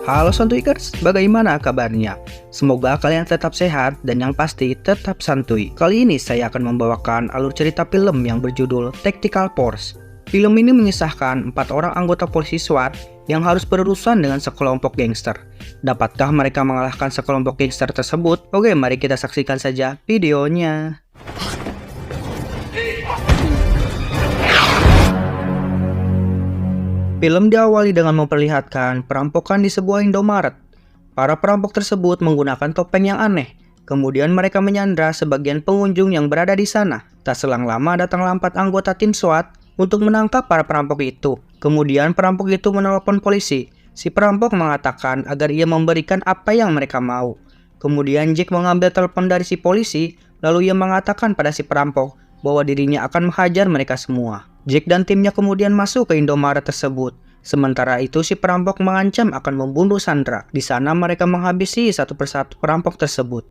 Halo Santuikers, bagaimana kabarnya? Semoga kalian tetap sehat dan yang pasti tetap santuy. Kali ini saya akan membawakan alur cerita film yang berjudul Tactical Force. Film ini mengisahkan 4 orang anggota polisi SWAT yang harus berurusan dengan sekelompok gangster. Dapatkah mereka mengalahkan sekelompok gangster tersebut? Oke, mari kita saksikan saja videonya. Film diawali dengan memperlihatkan perampokan di sebuah Indomaret. Para perampok tersebut menggunakan topeng yang aneh. Kemudian mereka menyandra sebagian pengunjung yang berada di sana. Tak selang lama datanglah 4 anggota tim SWAT untuk menangkap para perampok itu. Kemudian perampok itu menelepon polisi. Si perampok mengatakan agar ia memberikan apa yang mereka mau. Kemudian Jack mengambil telepon dari si polisi, lalu ia mengatakan pada si perampok bahwa dirinya akan menghajar mereka semua. Jack dan timnya kemudian masuk ke Indomaret tersebut. Sementara itu si perampok mengancam akan membunuh Sandra. Di sana mereka menghabisi satu persatu perampok tersebut.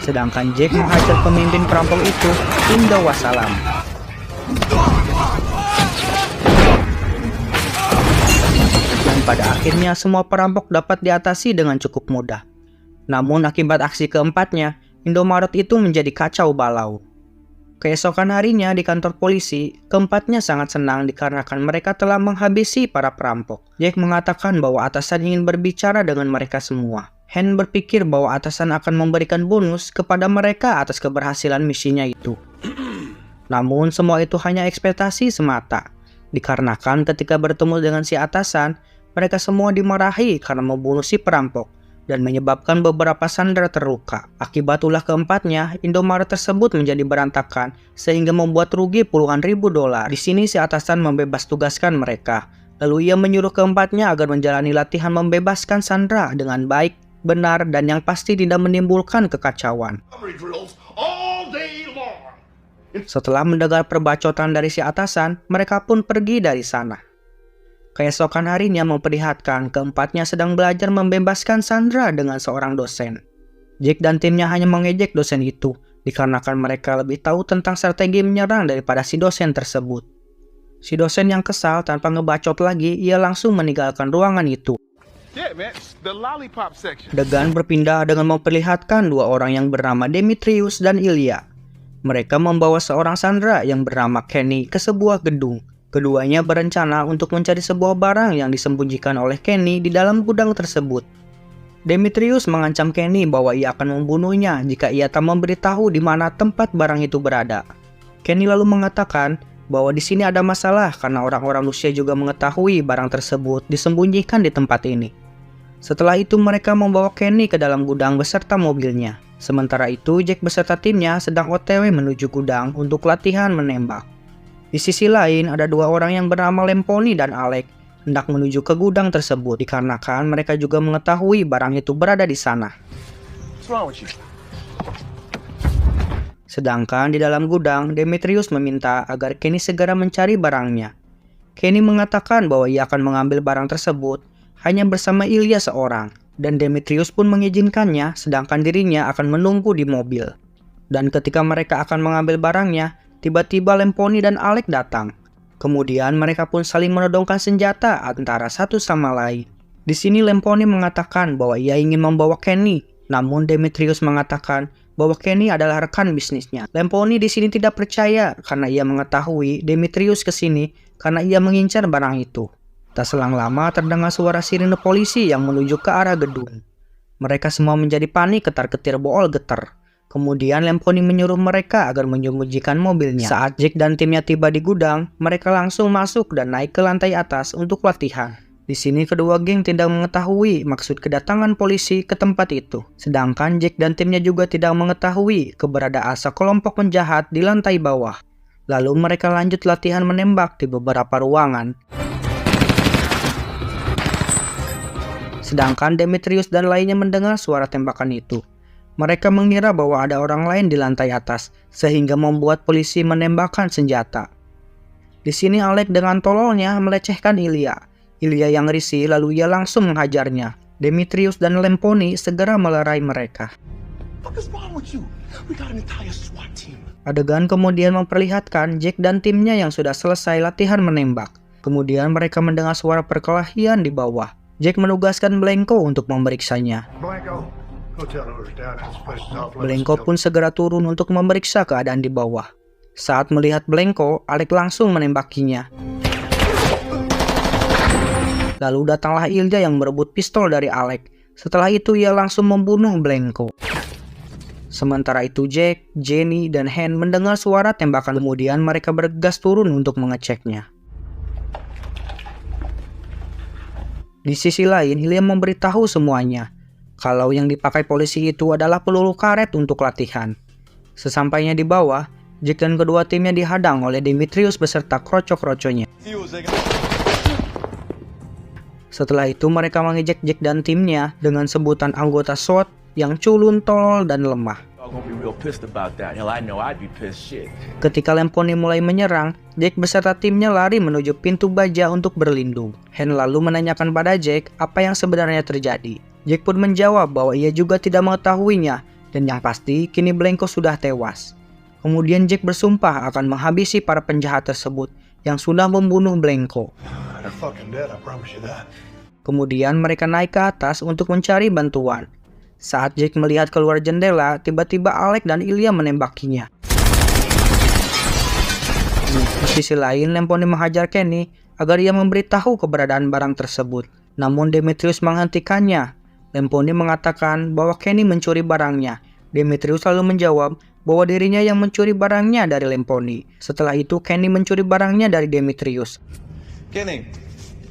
Sedangkan Jack menghajar pemimpin perampok itu, Indo Wassalam. Pada akhirnya semua perampok dapat diatasi dengan cukup mudah. Namun akibat aksi keempatnya, Indomaret itu menjadi kacau balau. Keesokan harinya di kantor polisi, keempatnya sangat senang dikarenakan mereka telah menghabisi para perampok. Jack mengatakan bahwa atasan ingin berbicara dengan mereka semua. Hen berpikir bahwa atasan akan memberikan bonus kepada mereka atas keberhasilan misinya itu. Namun semua itu hanya ekspektasi semata. Dikarenakan ketika bertemu dengan si atasan, mereka semua dimarahi karena membunuh si perampok dan menyebabkan beberapa sandera terluka. Akibat ulah keempatnya, Indomaret tersebut menjadi berantakan sehingga membuat rugi puluhan ribu dolar. Di sini si atasan membebas tugaskan mereka. Lalu ia menyuruh keempatnya agar menjalani latihan membebaskan sandera dengan baik, benar, dan yang pasti tidak menimbulkan kekacauan. Setelah mendengar perbacotan dari si atasan, mereka pun pergi dari sana. Keesokan harinya memperlihatkan keempatnya sedang belajar membebaskan Sandra dengan seorang dosen. Jack dan timnya hanya mengejek dosen itu, dikarenakan mereka lebih tahu tentang strategi menyerang daripada si dosen tersebut. Si dosen yang kesal tanpa ngebacot lagi, ia langsung meninggalkan ruangan itu. Degan berpindah dengan memperlihatkan 2 orang yang bernama Demetrius dan Ilya. Mereka membawa seorang Sandra yang bernama Kenny ke sebuah gedung. Keduanya berencana untuk mencari sebuah barang yang disembunyikan oleh Kenny di dalam gudang tersebut. Demetrius mengancam Kenny bahwa ia akan membunuhnya jika ia tak memberitahu di mana tempat barang itu berada. Kenny lalu mengatakan bahwa di sini ada masalah karena orang-orang Rusia juga mengetahui barang tersebut disembunyikan di tempat ini. Setelah itu mereka membawa Kenny ke dalam gudang beserta mobilnya. Sementara itu Jack beserta timnya sedang OTW menuju gudang untuk latihan menembak. Di sisi lain, ada 2 orang yang bernama Lemponi dan Alec hendak menuju ke gudang tersebut dikarenakan mereka juga mengetahui barang itu berada di sana. Sedangkan di dalam gudang, Demetrius meminta agar Kenny segera mencari barangnya. Kenny mengatakan bahwa ia akan mengambil barang tersebut hanya bersama Ilya seorang, dan Demetrius pun mengizinkannya sedangkan dirinya akan menunggu di mobil. Dan ketika mereka akan mengambil barangnya, tiba-tiba Lemponi dan Alec datang. Kemudian mereka pun saling menodongkan senjata antara satu sama lain. Di sini Lemponi mengatakan bahwa ia ingin membawa Kenny, namun Demetrius mengatakan bahwa Kenny adalah rekan bisnisnya. Lemponi di sini tidak percaya karena ia mengetahui Demetrius ke sini karena ia mengincar barang itu. Tak selang lama terdengar suara sirine polisi yang menuju ke arah gedung. Mereka semua menjadi panik ketar-ketir bool getar. Kemudian Lemponi menyuruh mereka agar menyembunyikan mobilnya. Saat Jack dan timnya tiba di gudang, mereka langsung masuk dan naik ke lantai atas untuk latihan. Di sini kedua geng tidak mengetahui maksud kedatangan polisi ke tempat itu. Sedangkan Jack dan timnya juga tidak mengetahui keberadaan sekelompok penjahat di lantai bawah. Lalu mereka lanjut latihan menembak di beberapa ruangan. Sedangkan Demetrius dan lainnya mendengar suara tembakan itu. Mereka mengira bahwa ada orang lain di lantai atas, sehingga membuat polisi menembakkan senjata. Di sini Alec dengan tololnya melecehkan Ilya. Ilya yang risih lalu ia langsung menghajarnya. Demetrius dan Lemponi segera melerai mereka. What is wrong with you? We got an entire SWAT team. Adegan kemudian memperlihatkan Jack dan timnya yang sudah selesai latihan menembak. Kemudian mereka mendengar suara perkelahian di bawah. Jack menugaskan Blanco untuk memeriksanya. Blanco pun segera turun untuk memeriksa keadaan di bawah. Saat melihat Blanco, Alec langsung menembakinya. Lalu datanglah Ilya yang merebut pistol dari Alec. Setelah itu ia langsung membunuh Blanco. Sementara itu Jack, Jenny, dan Han mendengar suara tembakan, kemudian mereka bergegas turun untuk mengeceknya. Di sisi lain, Ilya memberitahu semuanya kalau yang dipakai polisi itu adalah peluru karet untuk latihan. Sesampainya di bawah, Jack dan kedua timnya dihadang oleh Demetrius beserta kroco-kroconya. Setelah itu mereka mengejek Jack dan timnya dengan sebutan anggota SWAT yang culun, tolol, dan lemah. Ketika Lemponi mulai menyerang, Jack beserta timnya lari menuju pintu baja untuk berlindung. Han lalu menanyakan pada Jack apa yang sebenarnya terjadi. Jack pun menjawab bahwa ia juga tidak mengetahuinya, dan yang pasti kini Blanco sudah tewas. Kemudian Jack bersumpah akan menghabisi para penjahat tersebut yang sudah membunuh Blanco. Kemudian mereka naik ke atas untuk mencari bantuan. Saat Jack melihat keluar jendela, tiba-tiba Alec dan Ilya menembakinya. Di sisi lain, Lemponi menghajar Kenny agar ia memberitahu keberadaan barang tersebut. Namun Demetrius menghentikannya. Lemponi mengatakan bahwa Kenny mencuri barangnya. Demetrius lalu menjawab bahwa dirinya yang mencuri barangnya dari Lemponi. Setelah itu, Kenny mencuri barangnya dari Demetrius. Kenny,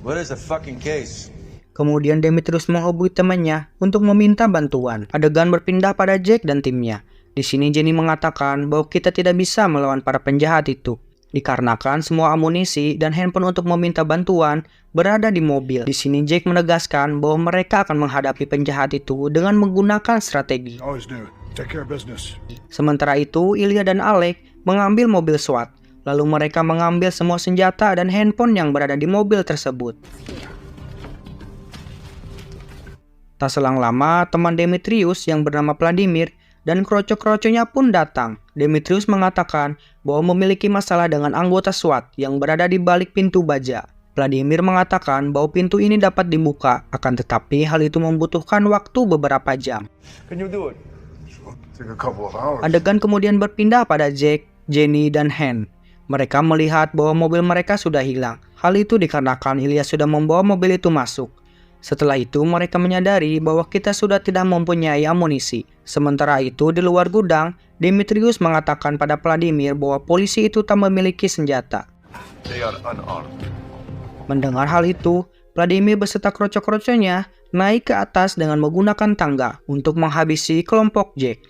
what is the fucking case? Kemudian Demetrius menghubungi temannya untuk meminta bantuan. Adegan berpindah pada Jack dan timnya. Di sini Jenny mengatakan bahwa kita tidak bisa melawan para penjahat itu, dikarenakan semua amunisi dan handphone untuk meminta bantuan berada di mobil. Di sini Jack menegaskan bahwa mereka akan menghadapi penjahat itu dengan menggunakan strategi. Sementara itu, Ilya dan Alec mengambil mobil SWAT. Lalu mereka mengambil semua senjata dan handphone yang berada di mobil tersebut. Tak selang lama, teman Demetrius yang bernama Vladimir dan kroco-kroconya pun datang. Demetrius mengatakan bahwa memiliki masalah dengan anggota SWAT yang berada di balik pintu baja. Vladimir mengatakan bahwa pintu ini dapat dibuka, akan tetapi hal itu membutuhkan waktu beberapa jam. Adegan kemudian berpindah pada Jack, Jenny, dan Han. Mereka melihat bahwa mobil mereka sudah hilang. Hal itu dikarenakan Ilya sudah membawa mobil itu masuk. Setelah itu mereka menyadari bahwa kita sudah tidak mempunyai amunisi. Sementara itu di luar gudang, Demetrius mengatakan pada Vladimir bahwa polisi itu tak memiliki senjata. Mendengar hal itu, Vladimir beserta kroco-kroconya naik ke atas dengan menggunakan tangga untuk menghabisi kelompok Jack.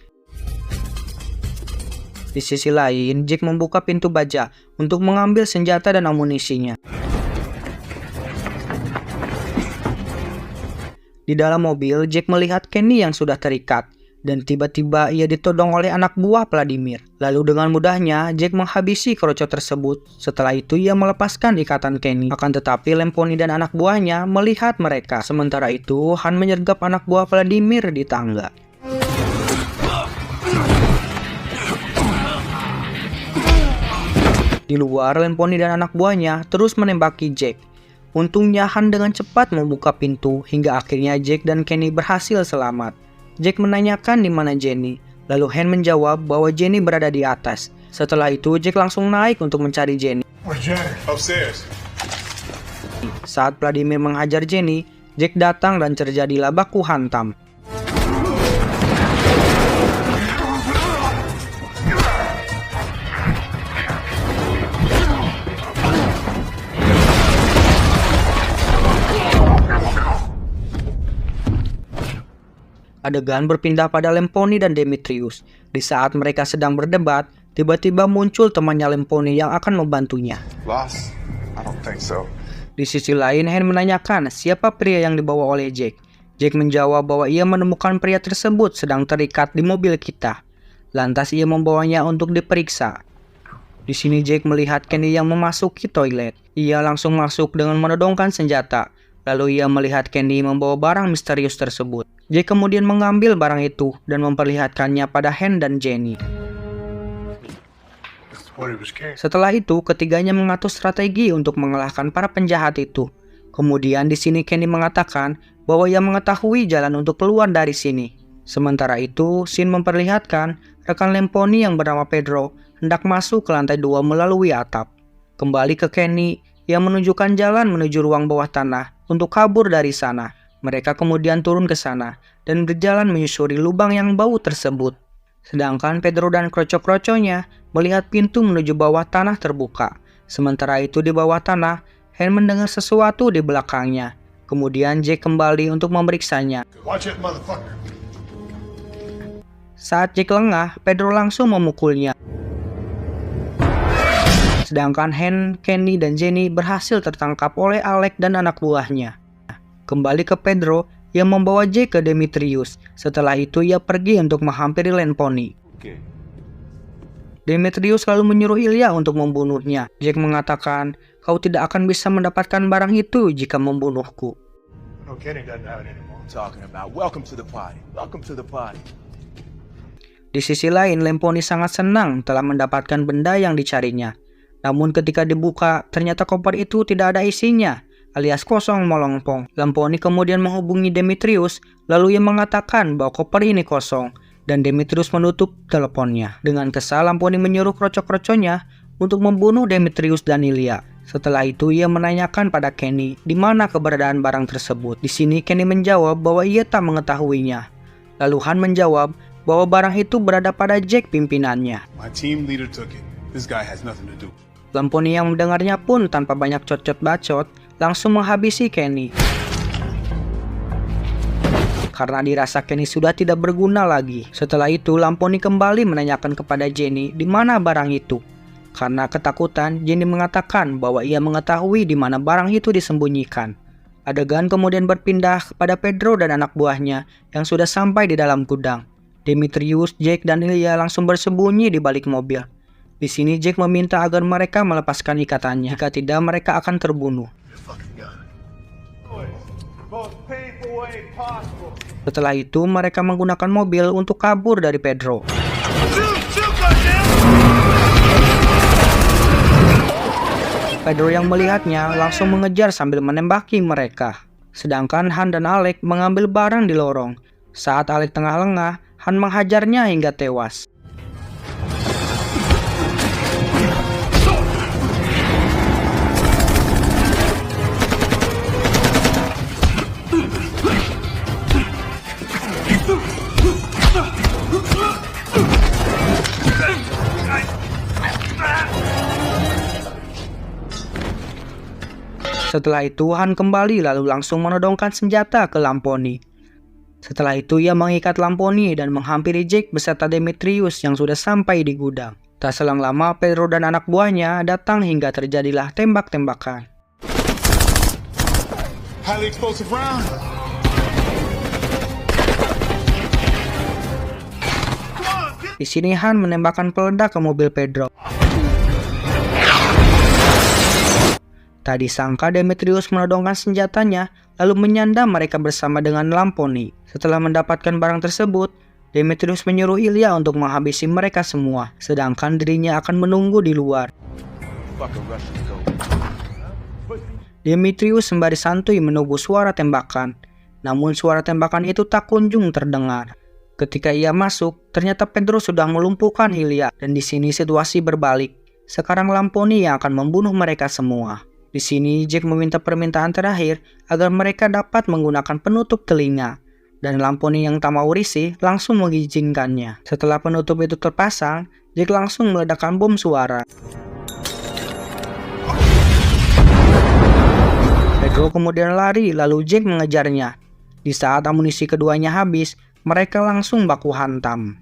Di sisi lain, Jack membuka pintu baja untuk mengambil senjata dan amunisinya. Di dalam mobil, Jack melihat Kenny yang sudah terikat, dan tiba-tiba ia ditodong oleh anak buah Vladimir. Lalu dengan mudahnya, Jack menghabisi kroco tersebut. Setelah itu ia melepaskan ikatan Kenny. Akan tetapi Lemponi dan anak buahnya melihat mereka. Sementara itu, Han menyergap anak buah Vladimir di tangga. Di luar, Lemponi dan anak buahnya terus menembaki Jack. Untungnya Han dengan cepat membuka pintu hingga akhirnya Jack dan Kenny berhasil selamat. Jack menanyakan di mana Jenny, lalu Han menjawab bahwa Jenny berada di atas. Setelah itu Jack langsung naik untuk mencari Jenny. Saat Vladimir menghajar Jenny, Jack datang dan terjadilah baku hantam. Adegan berpindah pada Lemponi dan Demetrius. Di saat mereka sedang berdebat, tiba-tiba muncul temannya Lemponi yang akan membantunya. Di sisi lain, Han menanyakan siapa pria yang dibawa oleh Jack. Jack menjawab bahwa ia menemukan pria tersebut sedang terikat di mobil kita. Lantas ia membawanya untuk diperiksa. Di sini Jack melihat Kenny yang memasuki toilet. Ia langsung masuk dengan menodongkan senjata. Lalu ia melihat Kenny membawa barang misterius tersebut. Jake kemudian mengambil barang itu dan memperlihatkannya pada Han dan Jenny. Setelah itu, ketiganya mengatur strategi untuk mengalahkan para penjahat itu. Kemudian di sini Kenny mengatakan bahwa ia mengetahui jalan untuk keluar dari sini. Sementara itu, Shin memperlihatkan rekan Lamponi yang bernama Pedro hendak masuk ke lantai 2 melalui atap. Kembali ke Kenny, ia menunjukkan jalan menuju ruang bawah tanah untuk kabur dari sana. Mereka kemudian turun ke sana dan berjalan menyusuri lubang yang bau tersebut. Sedangkan Pedro dan kroco-kroconya melihat pintu menuju bawah tanah terbuka. Sementara itu di bawah tanah, Han mendengar sesuatu di belakangnya. Kemudian Jake kembali untuk memeriksanya. Watch it, motherfucker. Saat Jake lengah, Pedro langsung memukulnya. Sedangkan Han, Kenny, dan Jenny berhasil tertangkap oleh Alec dan anak buahnya. Kembali ke Pedro yang membawa Jake ke Demetrius. Setelah itu ia pergi untuk menghampiri Lamponi. Demetrius lalu menyuruh Ilya untuk membunuhnya. Jake mengatakan, "Kau tidak akan bisa mendapatkan barang itu jika membunuhku." No, Kenny doesn't have it anymore. Talking about welcome to the party. Welcome to the party. Di sisi lain, Lamponi sangat senang telah mendapatkan benda yang dicarinya. Namun ketika dibuka, ternyata koper itu tidak ada isinya, alias kosong molongpong. Lamponi kemudian menghubungi Demetrius, lalu ia mengatakan bahwa koper ini kosong, dan Demetrius menutup teleponnya. Dengan kesal, Lamponi menyuruh kroco-kroconya untuk membunuh Demetrius dan Ilya. Setelah itu, ia menanyakan pada Kenny di mana keberadaan barang tersebut. Di sini, Kenny menjawab bahwa ia tak mengetahuinya. Lalu Han menjawab bahwa barang itu berada pada Jake pimpinannya. My team leader took it. This guy has nothing to do. Lamponi yang mendengarnya pun tanpa banyak cocot bacot langsung menghabisi Kenny. Karena dirasa Kenny sudah tidak berguna lagi. Setelah itu, Lamponi kembali menanyakan kepada Jenny di mana barang itu. Karena ketakutan, Jenny mengatakan bahwa ia mengetahui di mana barang itu disembunyikan. Adegan kemudian berpindah kepada Pedro dan anak buahnya yang sudah sampai di dalam gudang. Demetrius, Jake, dan Ilya langsung bersembunyi di balik mobil. Di sini Jake meminta agar mereka melepaskan ikatannya. Jika tidak, mereka akan terbunuh. Setelah itu, mereka menggunakan mobil untuk kabur dari Pedro. Pedro yang melihatnya langsung mengejar sambil menembaki mereka. Sedangkan Han dan Alec mengambil barang di lorong. Saat Alec tengah lengah, Han menghajarnya hingga tewas. Setelah itu, Han kembali lalu langsung menodongkan senjata ke Lamponi. Setelah itu, ia mengikat Lamponi dan menghampiri Jake beserta Demetrius yang sudah sampai di gudang. Tak selang lama, Pedro dan anak buahnya datang hingga terjadilah tembak-tembakan. Highly explosive round. Di sini Han menembakkan peledak ke mobil Pedro. Tak disangka Demetrius menodongkan senjatanya lalu menyandang mereka bersama dengan Lamponi. Setelah mendapatkan barang tersebut, Demetrius menyuruh Ilya untuk menghabisi mereka semua, sedangkan dirinya akan menunggu di luar. Demetrius sembari santuy menunggu suara tembakan, namun suara tembakan itu tak kunjung terdengar. Ketika ia masuk, ternyata Pedro sudah melumpuhkan Ilya, dan di sini situasi berbalik. Sekarang Lamponi yang akan membunuh mereka semua. Di sini, Jake meminta permintaan terakhir agar mereka dapat menggunakan penutup telinga. Dan Lamponi yang tak mau risih langsung mengizinkannya. Setelah penutup itu terpasang, Jake langsung meledakkan bom suara. Pedro kemudian lari lalu Jake mengejarnya. Di saat amunisi keduanya habis, mereka langsung baku hantam.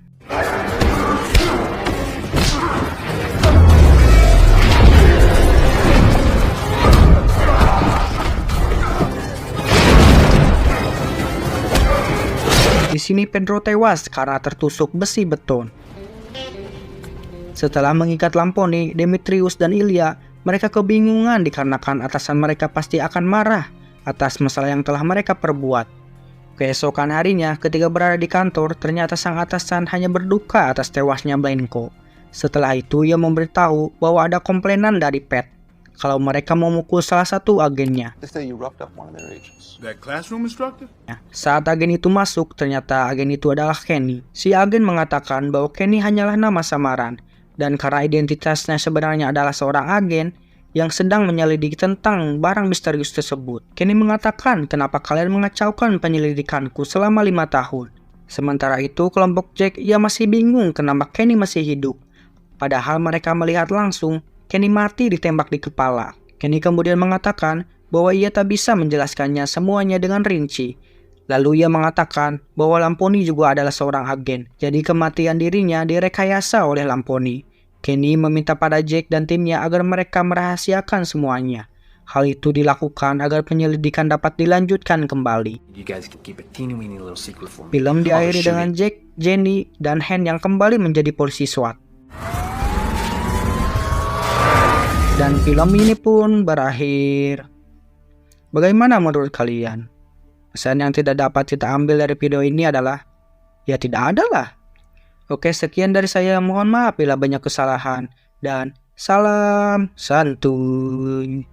Di sini Pedro tewas karena tertusuk besi beton. Setelah mengikat Lamponi, Demetrius dan Ilya, mereka kebingungan dikarenakan atasan mereka pasti akan marah atas masalah yang telah mereka perbuat. Keesokan harinya, ketika berada di kantor, ternyata sang atasan hanya berduka atas tewasnya Blanco. Setelah itu, ia memberitahu bahwa ada komplainan dari Pat kalau mereka memukul salah satu agennya. They say you roughed up one of their agents. That classroom instructor? Saat agen itu masuk, ternyata agen itu adalah Kenny. Si agen mengatakan bahwa Kenny hanyalah nama samaran, dan karena identitasnya sebenarnya adalah seorang agen yang sedang menyelidiki tentang barang misterius tersebut. Kenny mengatakan, kenapa kalian mengacaukan penyelidikanku selama 5 tahun. Sementara itu, kelompok Jack ia masih bingung kenapa Kenny masih hidup. Padahal mereka melihat langsung Kenny mati ditembak di kepala. Kenny kemudian mengatakan bahwa ia tak bisa menjelaskannya semuanya dengan rinci. Lalu ia mengatakan bahwa Lamponi juga adalah seorang agen, jadi kematian dirinya direkayasa oleh Lamponi. Kenny meminta pada Jack dan timnya agar mereka merahasiakan semuanya. Hal itu dilakukan agar penyelidikan dapat dilanjutkan kembali. Film diakhiri dengan Jack, Jenny, dan Hank yang kembali menjadi polisi SWAT. Dan film ini pun berakhir. Bagaimana menurut kalian? Pesan yang tidak dapat kita ambil dari video ini adalah, ya tidak ada lah. Oke, sekian dari saya. Mohon maaf bila banyak kesalahan. Dan salam santuy.